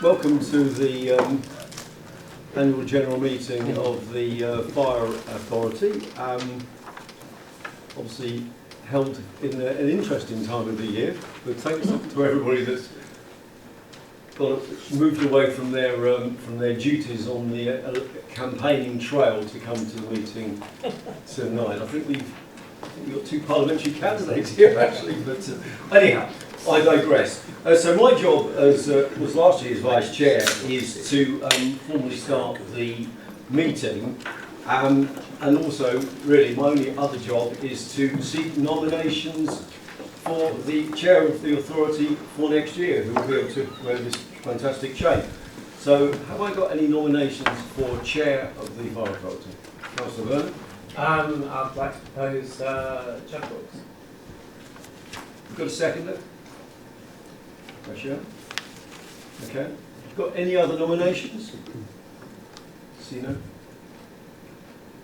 Welcome to the annual general meeting of the Fire Authority. Obviously held in an interesting time of the year, but thanks to everybody that's moved away from their duties on the campaigning trail to come to the meeting tonight. I think we've got two parliamentary candidates here actually, but anyhow, I digress. So my job, as was last year's Vice Chair, is to formally start the meeting, and also really my only other job is to seek nominations for the Chair of the Authority for next year, who will be able to wear this fantastic shape. So have I got any nominations for Chair of the Fire Authority? Councillor Vernon? I'd like to propose Jeff Brooks. You've got a seconder? Sure. Okay. Got any other nominations? See no.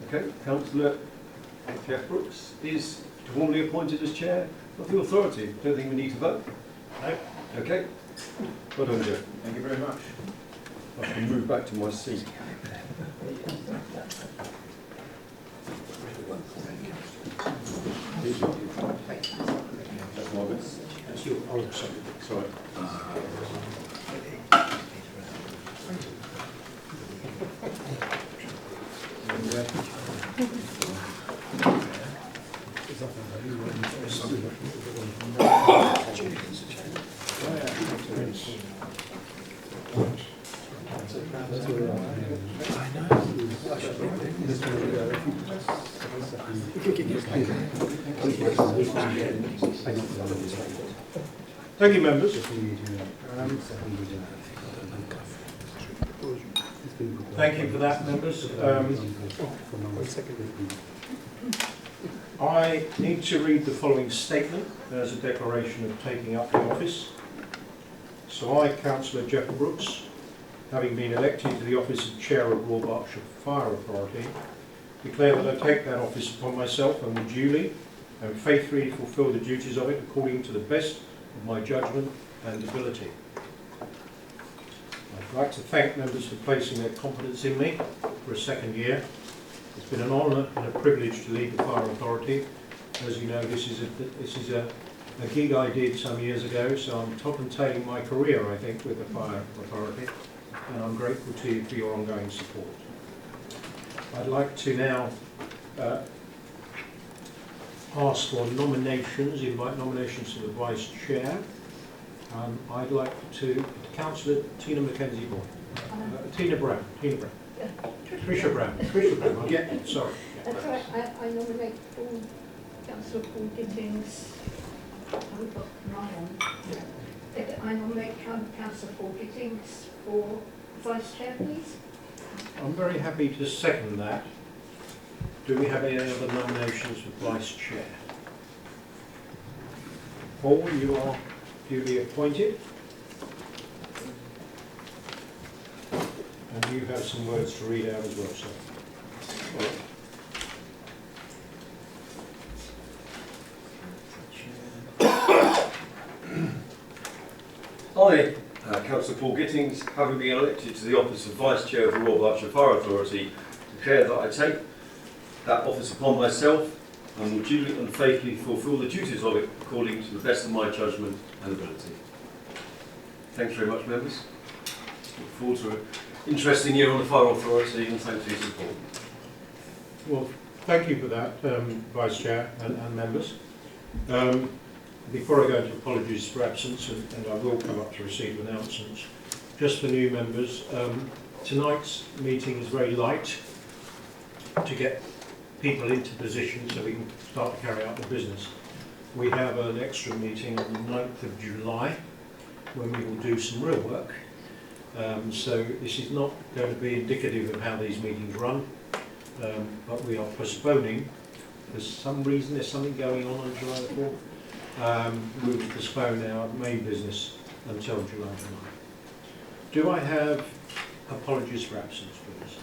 Okay. Councillor Jeff Brooks is formally appointed as Chair of the Authority. Don't think we need to vote. No. Okay. Well done, Jeff. Thank you very much. I can move back to my seat. That's your old subject. Sorry. Thank you, members. Thank you for that, members. I need to read the following statement as a declaration of taking up the office. So I, Councillor Jeff Brooks, having been elected to the office of Chair of Royal Berkshire Fire Authority, declare that I take that office upon myself and will duly and faithfully fulfil the duties of it according to the best of my judgment and ability. I'd like to thank members for placing their confidence in me for a second year. It's been an honour and a privilege to lead the Fire Authority. As you know, this is a gig I did some years ago, so I'm top and tailing my career, I think, with the Fire Authority, and I'm grateful to you for your ongoing support. I'd like to now ask for nominations, invite nominations to the Vice Chair. I'd like to, Councillor Tina Mackenzie-Boyd. Tina Brown. Tricia Brown. I'll get it, sorry. That's right, I nominate Councillor Paul Gittings. I've got Ryan. I nominate Councillor Paul Gittings for Vice Chair, please. I'm very happy to second that. Do we have any other nominations for Vice Chair? Paul, you are duly appointed. And you have some words to read out as well, sir. I, Councillor Paul Gittings, having been elected to the office of Vice Chair of the Royal Berkshire Fire Authority, declare that I take that office upon myself and will duly and faithfully fulfil the duties of it according to the best of my judgment and ability. Thanks very much, members. Look forward to an interesting year on the Fire Authority, and thanks for your support. Well, thank you for that, Vice Chair and members. Before I go into apologies for absence, and I will come up to receive announcements, just for new members, tonight's meeting is very light to get people into position so we can start to carry out the business. We have an extra meeting on the 9th of July when we will do some real work. So this is not going to be indicative of how these meetings run, but we are postponing. For some reason there's something going on July the 4th. We will postpone our main business until July the 9th. Do I have apologies for absence, please?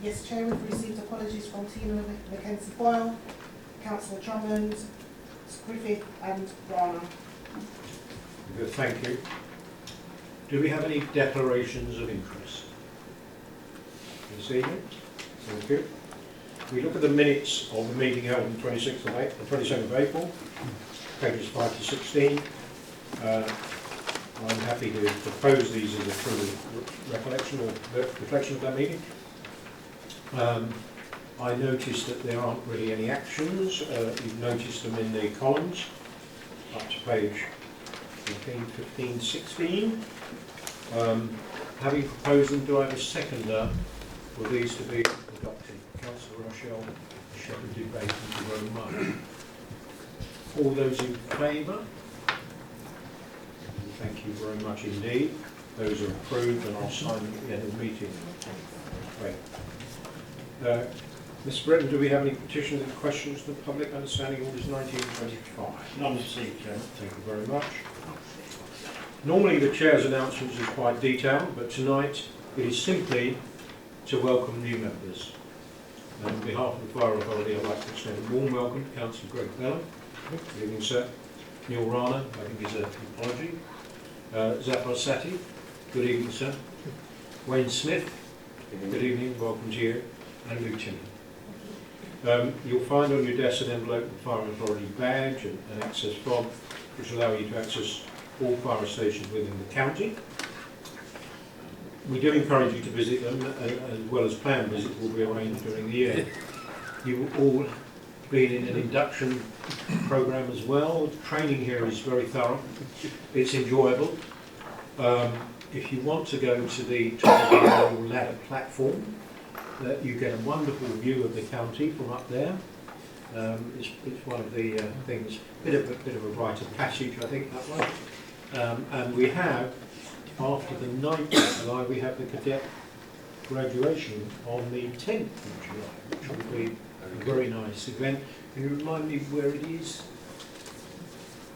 Yes, Chair, we've received apologies from Tina Mackenzie-Boyle, Councillor Drummond, Griffith and Rana. Good, thank you. Do we have any declarations of interest this evening? Thank you. We look at the minutes of the meeting held on the 26th of April, 27th of April, pages 5 to 16. I'm happy to propose these as a true recollection or reflection of that meeting. I noticed that there aren't really any actions. You've noticed them in the columns up to page 14, 15, 16. Having proposed them, do I have a seconder for these to be adopted? Councillor Rochelle, seconded by thank you very much. All those in favour? Thank you very much indeed. Those are approved and I'll sign them at the end of the meeting. Great. Mr. Britton, do we have any petitions and questions to the public understanding orders 1925? None received, Chairman. Thank you very much. Normally the Chair's announcements is quite detailed, but tonight it is simply to welcome new members. And on behalf of the Fire Authority, I'd like to extend a warm welcome to Councillor Greg Bellum. Good evening, sir. Neil Rana, I think is an apology. Zafar Sati, good evening, sir. Wayne Smith, good evening, welcome to you. And Lou Tinney. You'll find on your desk an envelope with Fire Authority badge and an access fob, which allow you to access all fire stations within the county. We do encourage you to visit them, as well as planned visits will be arranged during the year. You've all been in an induction programme as well. The training here is very thorough. It's enjoyable. If you want to go to the top of the old ladder platform, you get a wonderful view of the county from up there. It's one of the things, bit of a rite of passage, I think, that way. And we have, after the 9th of July, we have the cadet graduation on the 10th of July, which will be a very nice event. Can you remind me where it is?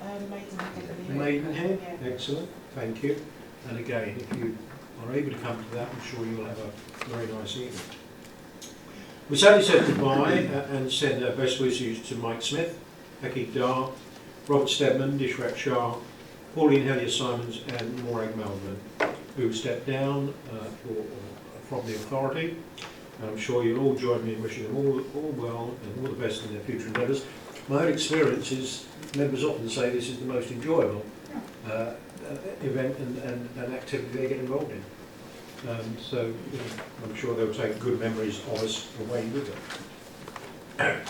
Maidenhead. Maidenhead, Yeah. excellent, thank you. And again, if you are able to come to that, I'm sure you'll have a very nice evening. We sadly said goodbye and send our best wishes to Mike Smith, Becky Dar, Robert Stedman, Dishrat Shah, Pauline Hellier-Simons and Morag Melbourne, who stepped down from the authority. And I'm sure you'll all join me in wishing them all well and all the best in their future endeavours. My own experience is members often say this is the most enjoyable event and activity they get involved in. So you know, I'm sure they'll take good memories of us away with them.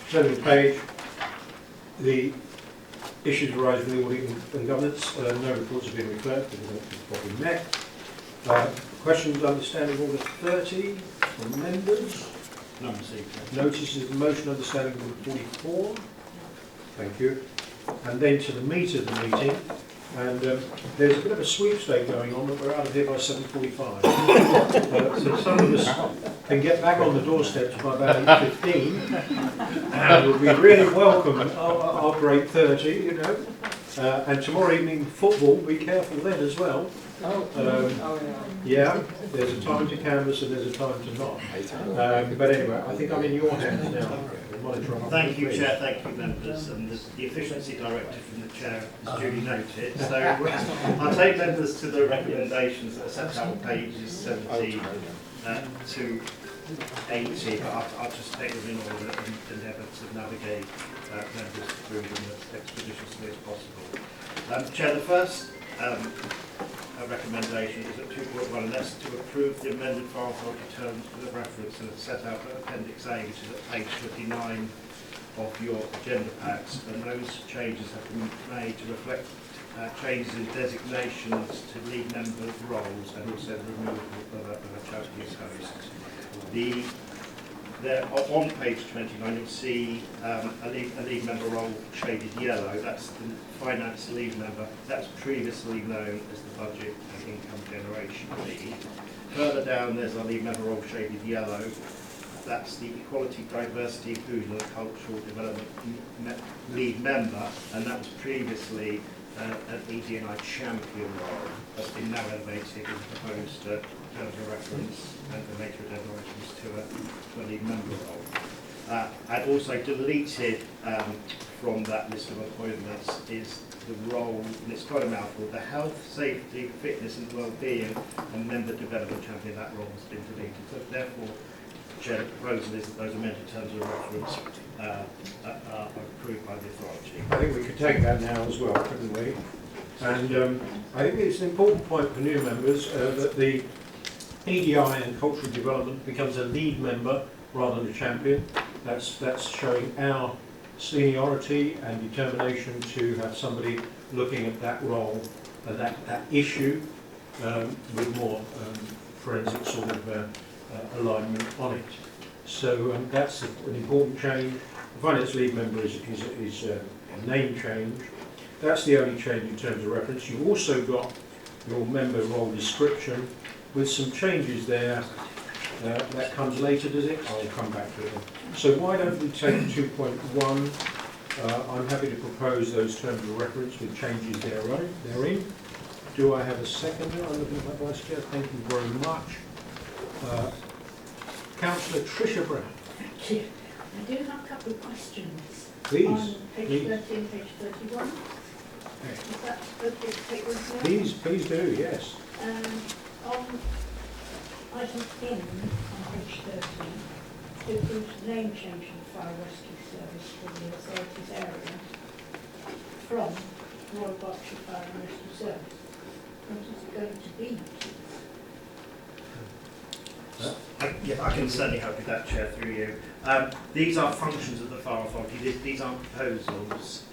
Turning the page, the issues arising from the audit and governance, no reports have been referred, but they've probably met. Questions understanding order 30 from members? None received. Notices of motion understanding order 44. Thank you. And then to the meat of the meeting. And there's a bit of a sweepstake going on, but we're out of here by 7:45. So some of us can get back on the doorsteps by about 8:15. And we'll be really welcome after 8:30, you know. And tomorrow evening football, be careful then as well. Yeah, there's a time to canvass and there's a time to not. But anyway, I think I'm in your hands now. Thank you, Chair. Thank you, members. And the efficiency directive from the Chair is duly noted. So I'll take members to the recommendations that are set out on pages 70 to 80. But I'll just take them in order and endeavour to navigate members through them as expeditiously as possible. Chair, the first recommendation is at 2.1, and that's to approve the amended fire authority terms with a reference and set out at Appendix A, which is at page 59 of your agenda packs, and those changes have been made to reflect changes in designations to lead members' roles and also the removal of a charity as host. There, on page 29, you'll see a lead member role shaded yellow. That's the finance lead member. That's previously known as the budget and income generation lead. Further down, there's a lead member role shaded yellow. That's the equality, diversity, inclusion and cultural development lead member, and that was previously an ED&I champion role. That's been now elevated and proposed terms of reference and the later designations to a lead member role. And also deleted from that list of appointments is the role, and it's quite a mouthful, the health, safety, fitness and well-being and member development champion. That role has been deleted. So therefore, Chair, the proposal is that those amended terms of reference are approved by the authority. I think we could take that now as well, couldn't we? And I think it's an important point for new members that the EDI and cultural development becomes a lead member rather than a champion. That's showing our seniority and determination to have somebody looking at that role, that issue, with more forensic sort of alignment on it. So that's an important change. The finance lead member is a name change. That's the only change in terms of reference. You've also got your member role description with some changes there. That comes later, does it? I'll come back to it. So why don't we take 2.1? I'm happy to propose those terms of reference with changes therein. Do I have a seconder? I'm looking at my Vice Chair. Thank you very much. Councillor Tricia Brown. Thank you. I do have a couple of questions. Please. On page Please. 30 and page 31. Is that okay to take those now? Please do, yes. On item N on page 30, to approve name change in the fire rescue service for the authorities area from Royal Berkshire Fire and Rescue Service. What is it going to be? I can certainly help with that, Chair, through you. These are functions of the Fire Authority. These aren't proposals.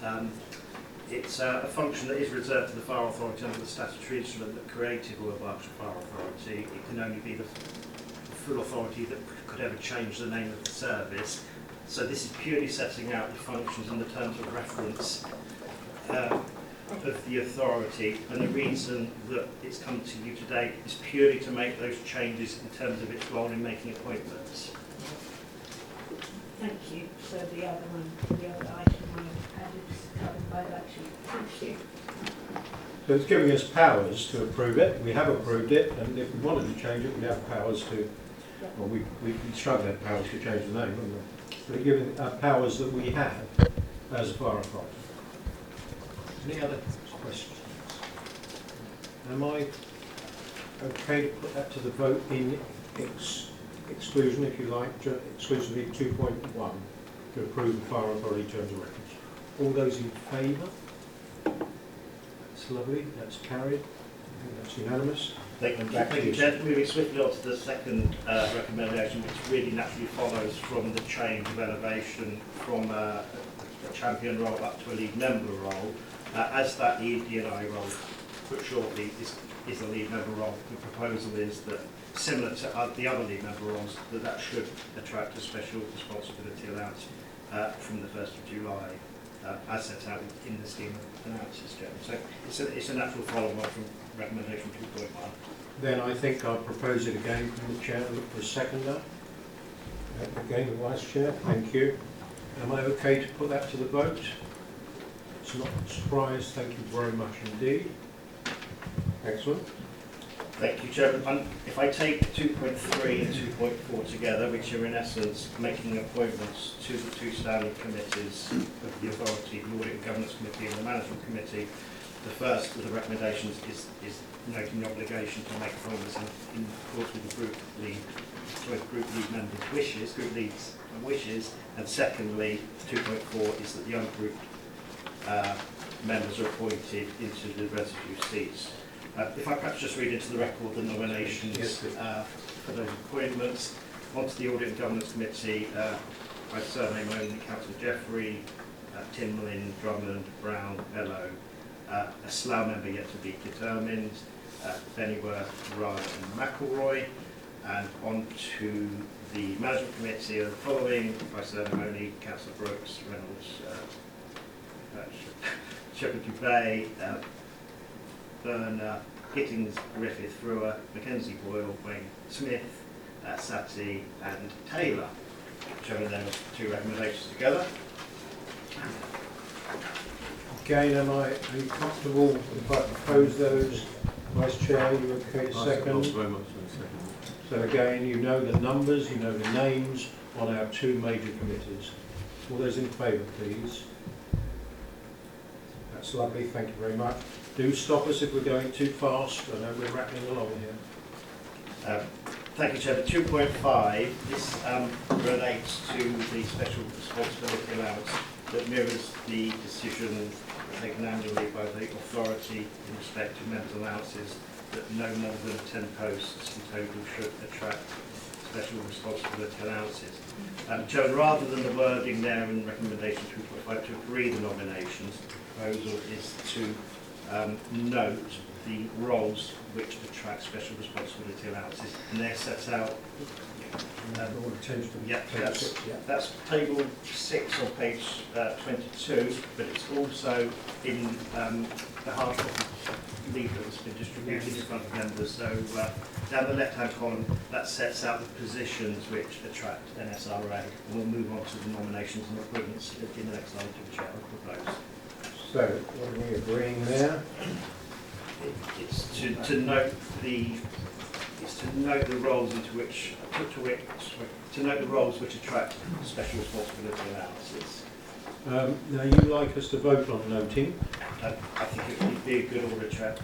It's a function that is reserved to the Fire Authority under the statutory instrument that created Royal Berkshire Fire Authority. It can only be the full authority that could ever change the name of the service. So this is purely setting out the functions and the terms of reference of the authority, and the reason that it's come to you today is purely to make those changes in terms of its role in making appointments. Thank you. So the other item I had is covered by that sheet. Thank you. So it's giving us powers to approve it. We have approved it, and if we wanted to change it, we have powers to. Well, we struggle to have powers to change the name, wouldn't we? But it's giving powers that we have as a fire authority. Any other questions? Am I okay to put that to the vote in exclusion, if you like, exclusively 2.1, to approve the fire authority terms of reference? All those in favour? That's lovely, that's carried. I think that's unanimous. Thank you, Chair. Moving swiftly on to the second recommendation, which really naturally follows from the change of elevation from a champion role up to a lead member role. As that ED&I role, put shortly, is a lead member role, the proposal is that, similar to the other lead member roles, that should attract a special responsibility allowance from the 1st of July, as set out in the scheme of allowances, Chairman. So it's a natural follow-on from recommendation 2.1. Then I think I'll propose it again from the Chair. Look for a seconder. Again, the Vice Chair. Thank you. Am I okay to put that to the vote? It's not a surprise. Thank you very much indeed. Excellent. Thank you, Chairman. If I take 2.3 and 2.4 together, which are in essence making appointments to the two standing committees of the authority, the Audit and Governance Committee and the Management Committee, the first of the recommendations is noting the obligation to make appointments in accordance with the group lead members' wishes, group leads' wishes, and secondly, 2.4 is that the ungrouped members are appointed into the residue seats. If I perhaps just read into the record the nominations for those appointments. Onto the Audit and Governance Committee, by surname only, Councillor Jeffrey, Timlin, Drummond, Brown, Bellow, a Slough member yet to be determined, Bennyworth, Rudd and McElroy. And on to the Management Committee are the following, by surname only, Councillor Brooks, Reynolds, Shepherd Dubay, Burner, Gittings, Griffith, Brewer, Mackenzie Boyle, Wayne Smith, Satie and Taylor. Showing them as two recommendations together. Again, are you comfortable if I propose those? Vice Chair, are you okay to second? Very much so, second. So again, you know the numbers, you know the names on our two major committees. All those in favour, please. That's lovely, thank you very much. Do stop us if we're going too fast. I know we're rattling along here. Thank you, Chair. 2.5, this relates to the special responsibility allowance that mirrors the decision taken annually by the authority in respect to members' allowances that no more than 10 posts in total should attract special responsibility allowances. Chair, rather than the wording there in recommendation 2.5 to agree the nominations, the proposal is to note the roles which attract special responsibility allowances, and they're set out. All attention. Yeah, that's table 6 on page 22, but it's also in the hard copy leaflet that's been distributed in front of members. So down the left-hand column, that sets out the positions which attract an SRA, and we'll move on to the nominations and appointments in the next item, Chair, I propose. So, what are we agreeing there? It's to note the roles into which to note the roles which attract special responsibility allowances. Now, you like us to vote on noting. I think it would be a good order, Chair.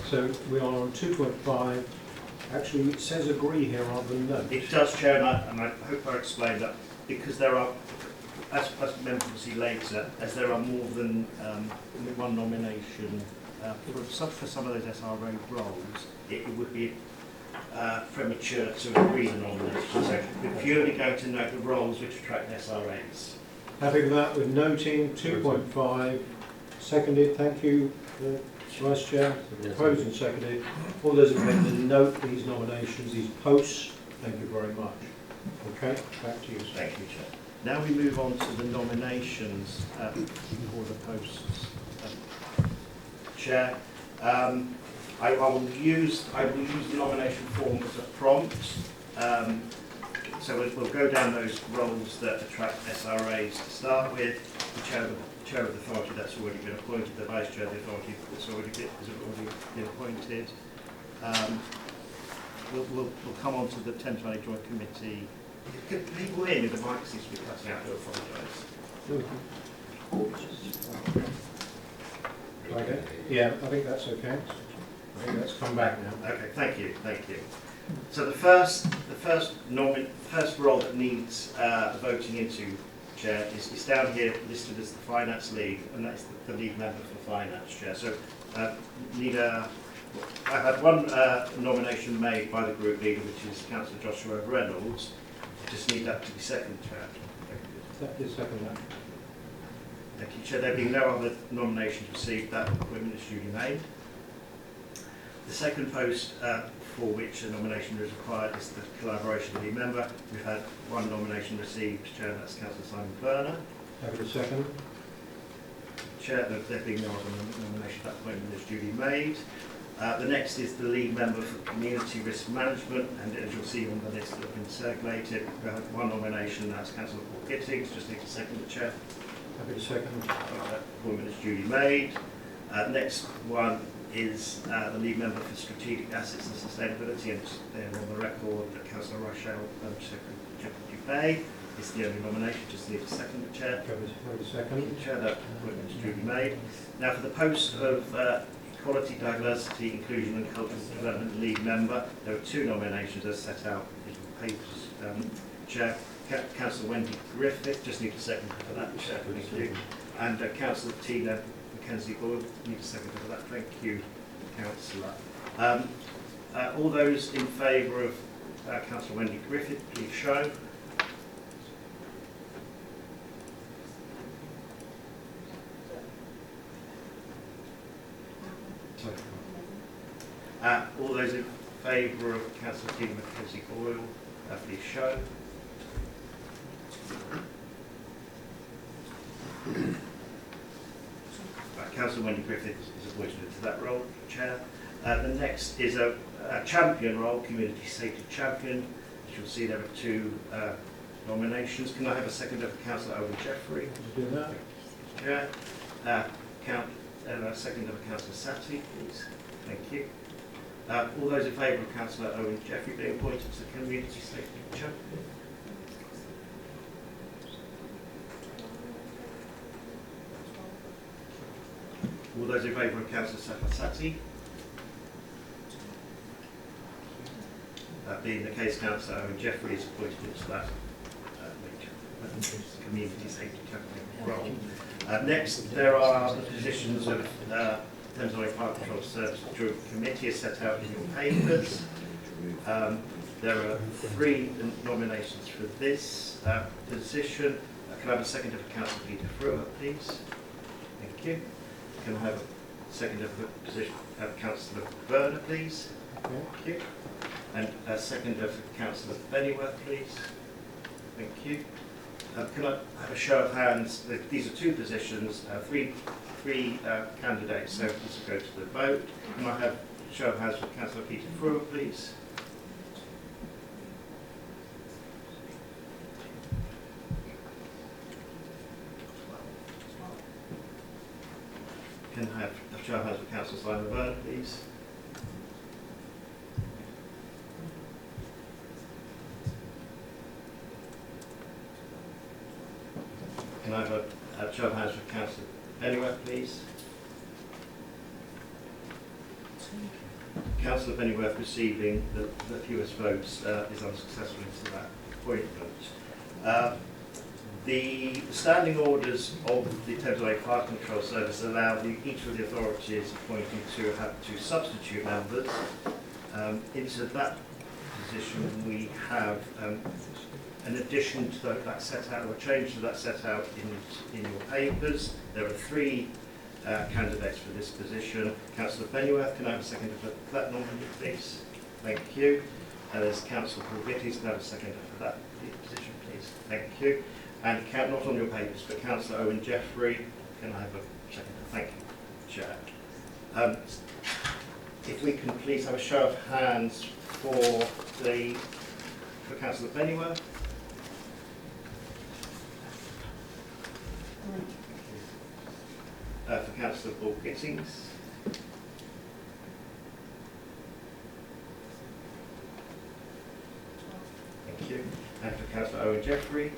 So we are on 2.5. Actually, it says agree here rather than note. It does, Chair, and I hope I explained that, because there are, as members will see later, as there are more than one nomination for some of those SRO roles, it would be premature to agree the nomination. So we're purely going to note the roles which attract SRAs. Happy with that, with noting 2.5, seconded, thank you, Vice Chair, proposed and seconded. All those in favour to note these nominations, these posts, thank you very much. Okay, back to you. Thank you, Chair. Now we move on to the nominations for the posts. Chair, I will use the nomination form as a prompt. So we'll go down those roles that attract SRAs to start with. The chair of the authority that's already been appointed, the vice chair of the authority that's already been appointed. We'll come on to the 1020 Joint Committee. Could people in the mic seems to be cutting out, I do apologise. Okay. Yeah, I think that's okay. I think that's come back now. Okay, thank you. So the first role that needs voting into, Chair, is down here listed as the Finance Lead, and that's the lead member for Finance, Chair. So I've had one nomination made by the group leader, which is Councillor Joshua Reynolds. I just need that to be seconded, Chair. That is second that. Thank you, Chair. There being no other nominations received, that appointment is duly made. The second post for which a nomination is required is the collaboration lead member. We've had one nomination received, Chair, and that's Councillor Simon Berner. Have a second. Chair, there being no other nomination, that appointment is duly made. The next is the lead member for community risk management, and as you'll see on the list that have been circulated, we have one nomination, that's Councillor Paul Gittings. Just need to second the Chair. Have a second. That appointment is duly made. Next one is the lead member for strategic assets and sustainability, and they're on the record that Councillor Rochelle Dupay is the only nomination. Just need a second, the Chair. Have a second. Chair, that appointment is duly made. Now for the post of Equality, Diversity, Inclusion and Cultural Development lead member, there are two nominations as set out in the papers. Chair, Councillor Wendy Griffith, just need a second for that, Chair, thank you. And Councillor Tina Mackenzie Boyle, need a second for that, thank you, Councillor. All those in favour of Councillor Wendy Griffith, please show. All those in favour of Councillor Tina Mackenzie Boyle, please show. Councillor Wendy Griffith is appointed to that role, Chair. The next is a champion role, Community Safety Champion. As you'll see, there are two nominations. Can I have a seconder for Councillor Owen Jeffrey? Do that. Chair. A seconder for Councillor Satie, please. Thank you. All those in favour of Councillor Owen Jeffrey being appointed to the Community Safety Chair? All those in favour of Councillor Safasati? That being the case, Councillor Owen Jeffrey is appointed into that Community Safety Chair role. Next, there are the positions of Thames Valley Fire Control Service Joint Committee as set out in your papers. There are 3 nominations for this position. Can I have a seconder for Councillor Peter Frewer, please? Thank you. Can I have a seconder for the position of Councillor Werner, please? Thank you. And a seconder for Councillor Pennyworth, please? Thank you. Can I have a show of hands? These are 2 positions, three candidates, so let's go to the vote. Can I have a show of hands for Councillor Peter Frewer, please? Can I have a show of hands for Councillor Simon Byrne, please? Can I have a show of hands for Councillor Pennyworth, please? Councillor Pennyworth receiving the fewest votes is unsuccessful into that appointment. The standing orders of the Thames Valley Fire Control Service allow each of the authorities appointing to have 2 substitute members. Into that position we have an addition to that set out, or a change to that set out in your papers. There are 3 candidates for this position. Councillor Pennyworth, can I have a seconder for that nominee, please? Thank you. There's Councillor Paul Gittins, can I have a seconder for that position, please? Thank you. And not on your papers, but Councillor Owen Jeffrey, can I have a seconder? Thank you, Chair. If we can please have a show of hands for Councillor Pennyworth. For Councillor Paul Gittins. Thank you. And for Councillor Owen Jeffrey.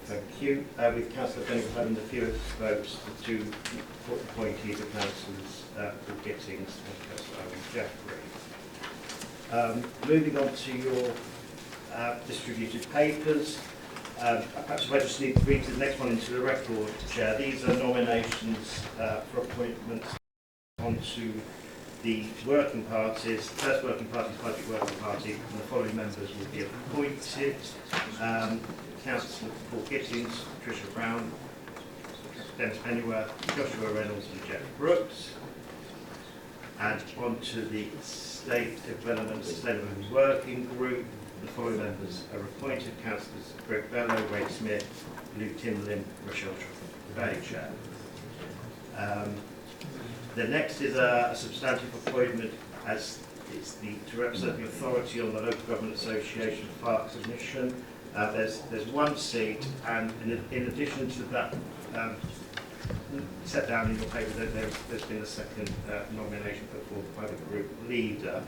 Thank you. With Councillor Pennyworth having the fewest votes, the 2 appointees are Councillors Paul Gittins and Councillor Owen Jeffrey. Moving on to your distributed papers. Perhaps if I just need to read the next one into the record, Chair. These are nominations for appointments onto the working parties. First working party is Budget Working Party, and the following members will be appointed. Councillor Paul Gittins, Patricia Brown, Dennis Pennyworth, Joshua Reynolds and Jeff Brooks. And onto the State Development Sustainability Working Group. The following members are appointed: Councillors Greg Bellow, Wade Smith, Lou Timlin, Rochelle Chair. The next is a substantive appointment as it's to represent the authority on the Local Government Association Fire Commission. There's 1 seat, and in addition to that, set down in your paper that there's been a second nomination put forward by the group leader.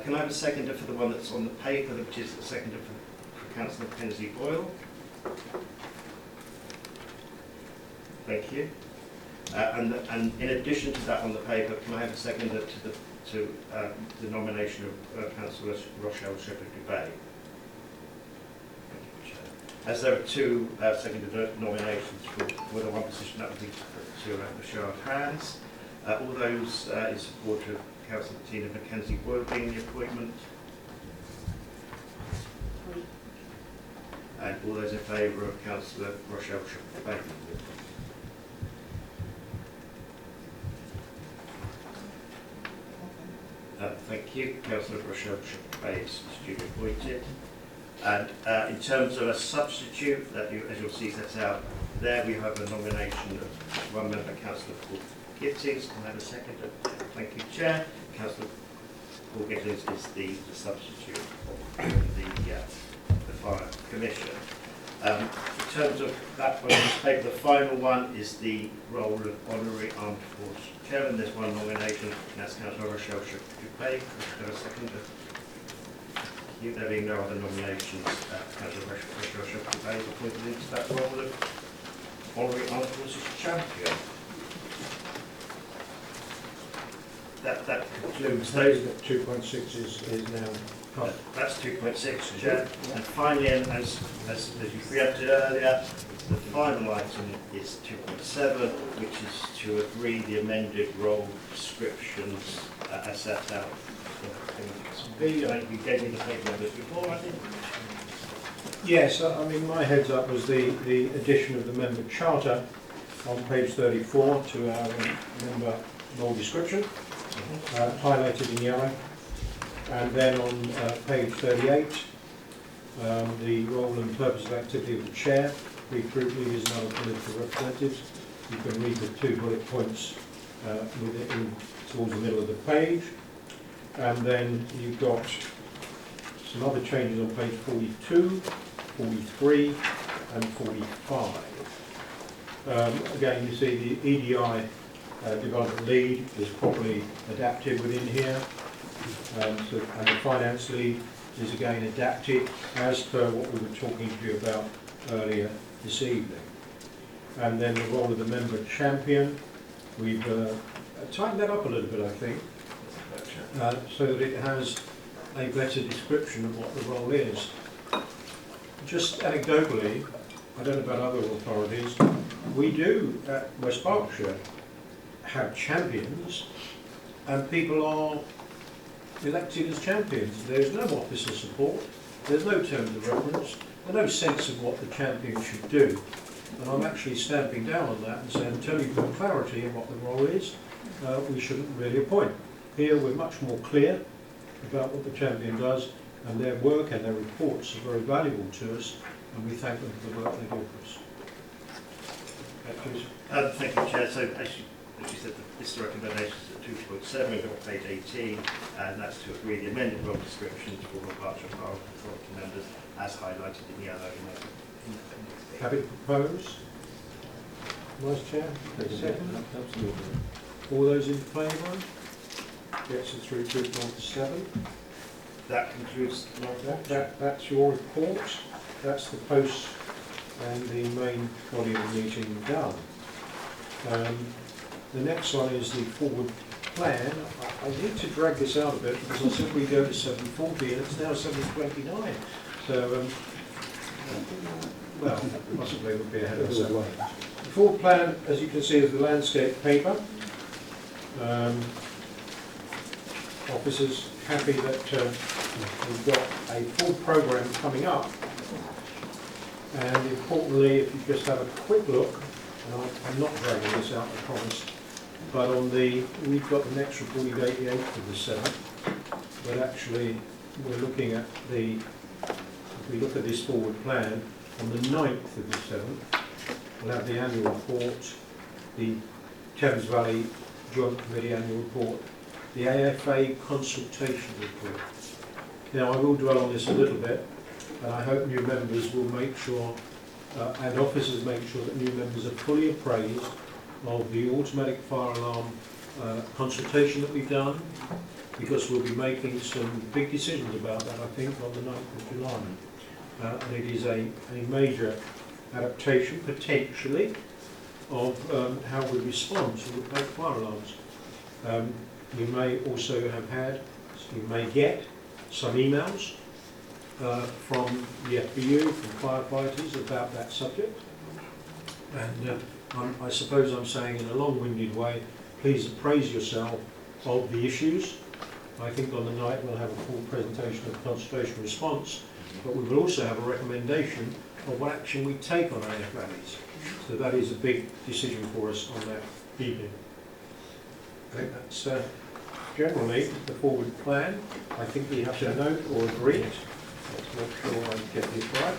Can I have a seconder for the one that's on the paper, which is the seconder for Councillor Mackenzie Boyle? Thank you. And in addition to that on the paper, can I have a seconder to the nomination of Councillor Rochelle Shepherd-Dubay? As there are 2 seconded nominations for the 1 position, that would be to a show of hands. All those in support of Councillor Tina Mackenzie Boyle being the appointment. And all those in favour of Councillor Rochelle Shepherd-Dubay. Thank you. Councillor Rochelle Shepherd-Dubay is duly appointed. And in terms of a substitute, as you'll see set out there, we have a nomination of 1 member, Councillor Paul Gittins. Can I have a second? Thank you, Chair. Councillor Paul Gittins is the substitute of the Fire Commission. In terms of that one, this paper, the final one is the role of honorary armed force chairman. There's one nomination, and that's Councillor Rochelle Dupay. There a second? There being no other nominations, Councillor Rochelle Dupay is appointed into that role of honorary armed forces champion. That concludes Suppose those. that 2.6 is now cut. That's 2.6, Chair. And finally, and as you preempted earlier, the final item is 2.7, which is to agree the amended role descriptions as set out. B, I think you gave me the paper numbers before, I think. Yes, I mean, my heads up was the addition of the member charter on page 34 to our member role description, highlighted in yellow. And then on page 38, the role and purpose of activity of the chair, Greek group leaders and other political representatives. You can read the 2 bullet points towards the middle of the page. And then you've got some other changes on page 42, 43 and 45. Again, you see the EDI development lead is properly adapted within here. And the finance lead is again adapted as per what we were talking to you about earlier this evening. And then the role of the member champion, we've tightened that up a little bit, I think, so that it has a better description of what the role is. Just anecdotally, I don't know about other authorities, we do at West Berkshire have champions, and people are elected as champions. There's no officer support, there's no terms of reference, there's no sense of what the champion should do. And I'm actually stamping down on that and saying, until you've got clarity of what the role is, we shouldn't really appoint. Here we're much more clear about what the champion does, and their work and their reports are very valuable to us, and we thank them for the work they do for us. Thank you, Chair. So, as you said, this is the recommendations at 2.7, we've got page 18, and that's to agree the amended role descriptions for the Berkshire Power Authority members, as highlighted in yellow in the appendix. Have it proposed? Vice Chair? Second? Absolutely. All those in favour? Gets us through 2.7. That concludes my report. That's your report. That's the post and the main body of the meeting done. The next one is the forward plan. I need to drag this out a bit because I said we go to 7:40 and it's now 7:29. So, well, possibly we'll be ahead of us. The forward plan, as you can see, is the landscape paper. Officers happy that we've got a full programme coming up, and importantly, if you just have a quick look, and I'm not dragging this out, I promise, but on we've got the next report date the 8th of the 7th, but actually we're looking at if we look at this forward plan, on the 9th of the 7th, we'll have the annual report, the Thames Valley Joint Committee annual report, the AFA consultation report. Now, I will dwell on this a little bit, and I hope new members will make sure, and officers make sure that new members are fully appraised of the automatic fire alarm consultation that we've done, because we'll be making some big decisions about that, I think, on the 9th of July. And it is a major adaptation, potentially, of how we respond to automatic fire alarms. We may also we may get some emails from the FBU, from firefighters about that subject. And I suppose I'm saying in a long-winded way, please appraise yourself of the issues. I think on the night we'll have a full presentation of the consultation response, but we will also have a recommendation of what action we take on AFAs. So that is a big decision for us on that evening. I think that's generally the forward plan. I think we have to note or agree it. Let's make sure I get this right.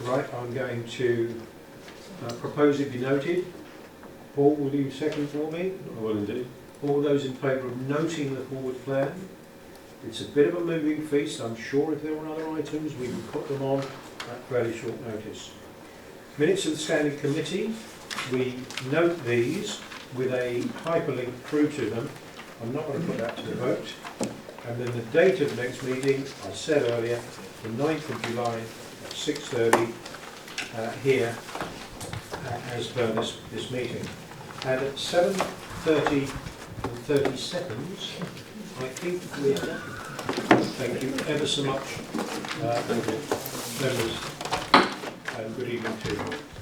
Right, I'm going to propose it be noted. Paul, will you second for me? I will indeed. All those in favour of noting the forward plan? It's a bit of a moving feast. I'm sure if there were other items, we would put them on at fairly short notice. Minutes of the Standing Committee, we note these with a hyperlink through to them. I'm not going to put that to the vote. And then the date of the next meeting, I said earlier, the 9th of July at 6:30 here as per this meeting. And at 7:30 and 30 seconds, I think we're done. Thank you ever so much, members, and good evening to you.